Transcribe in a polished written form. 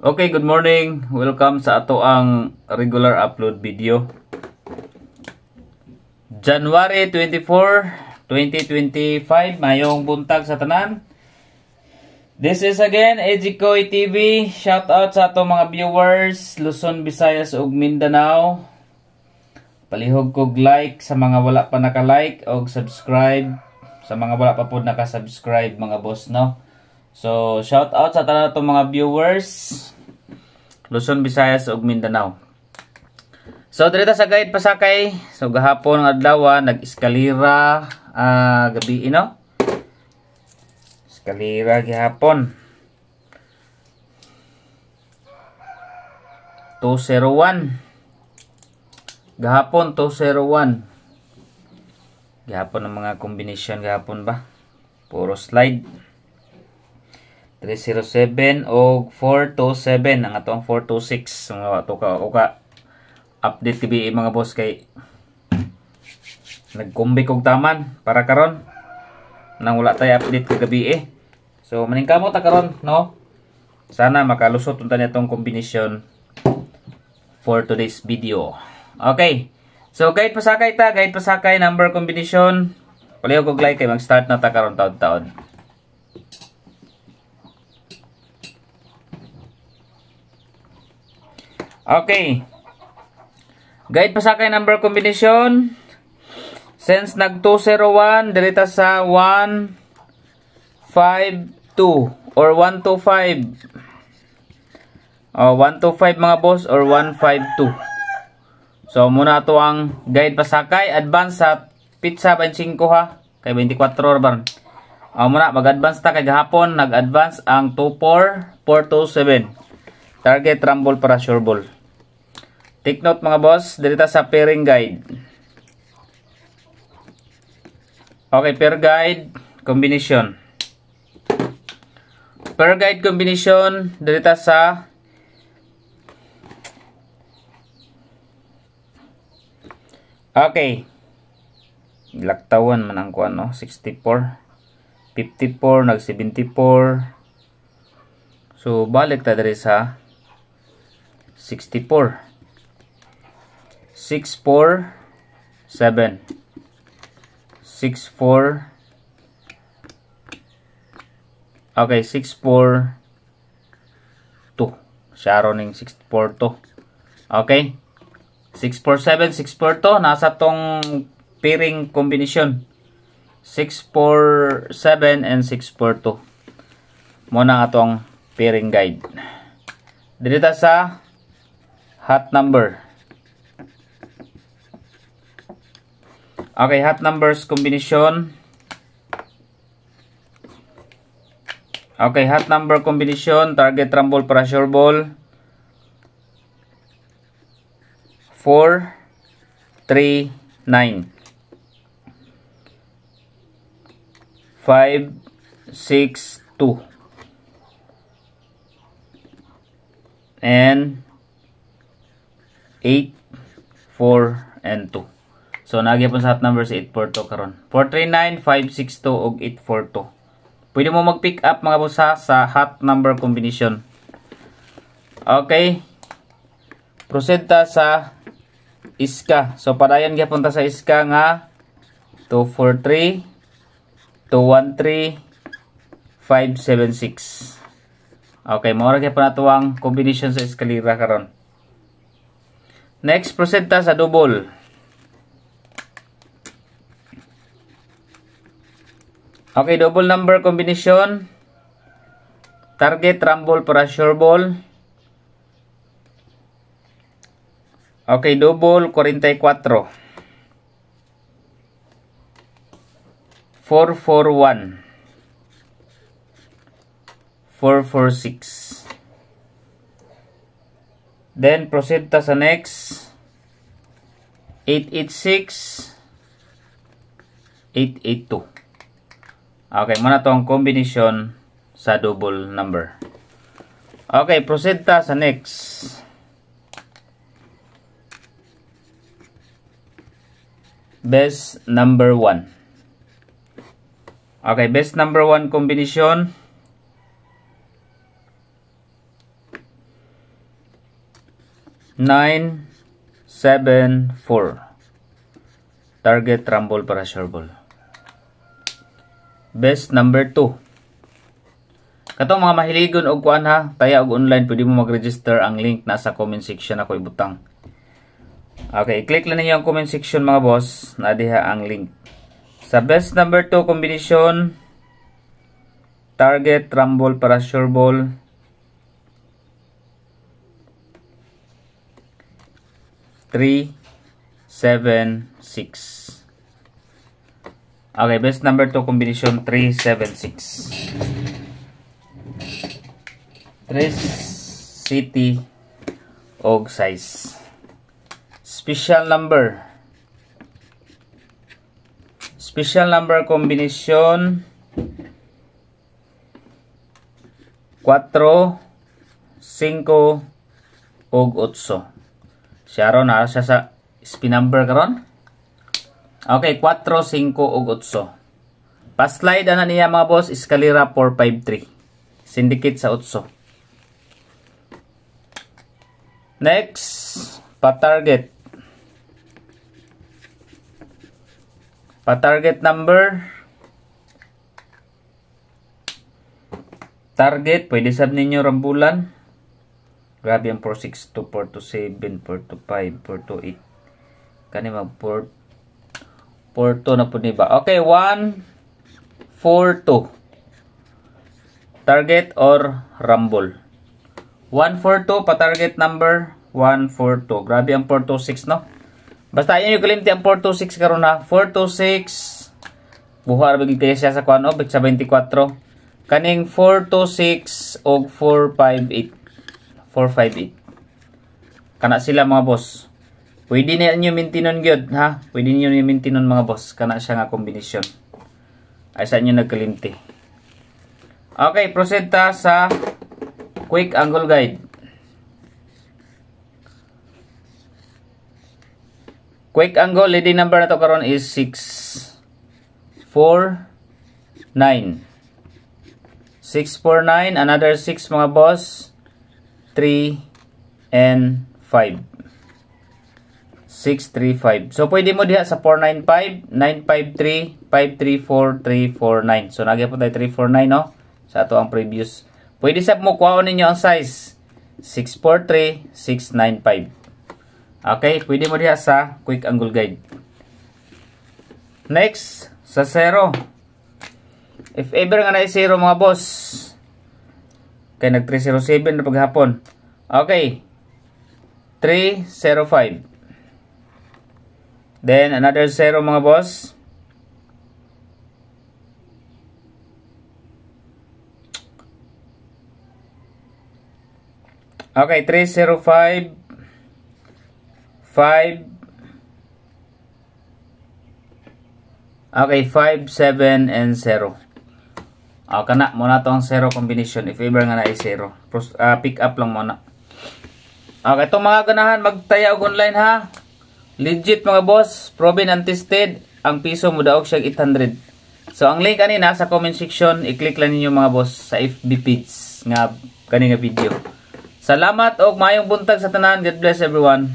Okay, good morning. Welcome sa ato ang regular upload video. January 24, 2025, mayong buntag sa tanan. This is again Edjicoy TV. Shout out sa ato mga viewers Luzon, Visayas ug Mindanao. Palihog kog like sa mga wala pa naka-like og subscribe sa mga wala pa pod naka-subscribe mga boss, no? So, shout out sa tanan natong mga viewers Luzon, Visayas ug Mindanao. So, dito sa guide pasakay. So, gahapon ng adlaw nag-eskalera gabi, no? Eskalera gihapon. 201. Gahapon 201. Gihapon ang mga combination gahapon ba? Puro slide. 307 o 427 ang atong 426 mga tuka update kabi mga boss kay nagkumbi kog taman para karon nang wala tay update kagabi so maningkamo ta karon, no? Sana makalusot unta nitong combination for today's video. Okay, so guide pasakay number combination. Palihog og like kay mag-start na ta karon taon-taon. Okay. Guide pasakay number combination. Since nag 201 dirita sa 152 or 125. 125 mga boss or 152. So muna to ang guide pasakay advance sa pizza 25 ha kay 24 bar. Muna mag-advance ta kay gahapon nag-advance ang 24427. Target rumble para sure ball. Take note mga boss, dito sa pairing guide. Okay, pair guide combination. Pair guide combination dito sa okay. Laktawan man ang kuan, no? 64. 54 nag 74. So balik ta diri sa 64. 647 64 okay 642 Sharoning 642 okay 647 642 nasa tong pairing combination 647 and 642 muna atong pairing guide dito sa hot number. Okay, hot numbers combination. Okay, hot number combination. Target rumble para sure ball. 4, 3, 9. 5, 6, 2. And 8, 4, and 2. So, nagyapon sa hot number sa 842 karon. 439, 562, ug 842. Pwede mo mag-pick up mga boss sa hot number combination. Okay. Proceed ta sa iska. So, padayon gyapon ta sa iska nga 243, 213, 576. Okay, mao ra gyapon ato ang combination sa eskalera karon. Next, proceed ta sa double. Okay, double number combination. Target rumble para sure ball. Okay, double 44. 441. 446. Then proceed ta sa next. 886. 882. Okay, muna to ang combination sa double number. Okay, proceed ta sa next. Best number 1. Okay, best number 1 combination. Target rumble para sure ball. Best number 2. Katong mga mahiligon og kuan ha, taya og online, pwede mo mag-register. Ang link nasa comment section ako ibutang. Okay, click lang ninyo ang comment section mga boss, na diha ang link. Sa best number 2 combination, target rumble para sure ball. 3, 7, 6. Okay, best number 2 combination 3, 7, 6. 3 city og size. Special number. Special number combination 4, 5 og 8. Siya ron na siya sa spin number karon. Okay, 4, 5 ug 8. Pa-slide ana niya mga boss, eskalera 453. Syndicate sa 8. Next, pa-target. Pa-target number. Target, pwede sab ninyo rambulan. Grabe ang 462, 427, 425, 428. Kani mag 442 na po diba? Okay, 142. Target or rumble. 142 pa target number 142. Grabe ang 426 no. Basta yun yung kalimti ang 426 karon na. 426 buhar bigay kayo siya sa kuano sa 24. Kaning 426 og 458. 458. Kana sila mga boss. Pwede na nyo mintinon gyud ha. Pwede niyo mintinon mga boss. Kana siya nga kombinasyon. Ay sa inyo nagkalimti. Okay, proceed ta sa quick angle guide. Quick angle leading number na to karon is 6, 4, 9. 6, 4, 9. Another 6 mga boss. 3 and 5. 6, 3, 5. So, pwede mo diha sa 495, 953, 534, 349. So, nagyan po tayo 349, no? Sa ato ang previous. Pwede sa mo kuhaon ninyo ang size. 643, 695. Okay, pwede mo diha sa quick angle guide. Next, sa 0. If ever nga na 0 mga boss, kaya nag 307 na paghapon. Okay. 305. Then another 0 mga boss. Okay, 305. 5. Okay, 5, 7 and 0. Kana muna to ang 0 combination if ever nga na ay 0. Pick up lang muna. Okay, itong mga ganahan magtaya og online ha. Legit mga boss, proven and tested. Ang piso mo daog siya 800. So ang link kanina sa comment section, i-click lang ninyo mga boss sa FB page nga kanina video. Salamat og mayong buntag sa tanan. God bless everyone.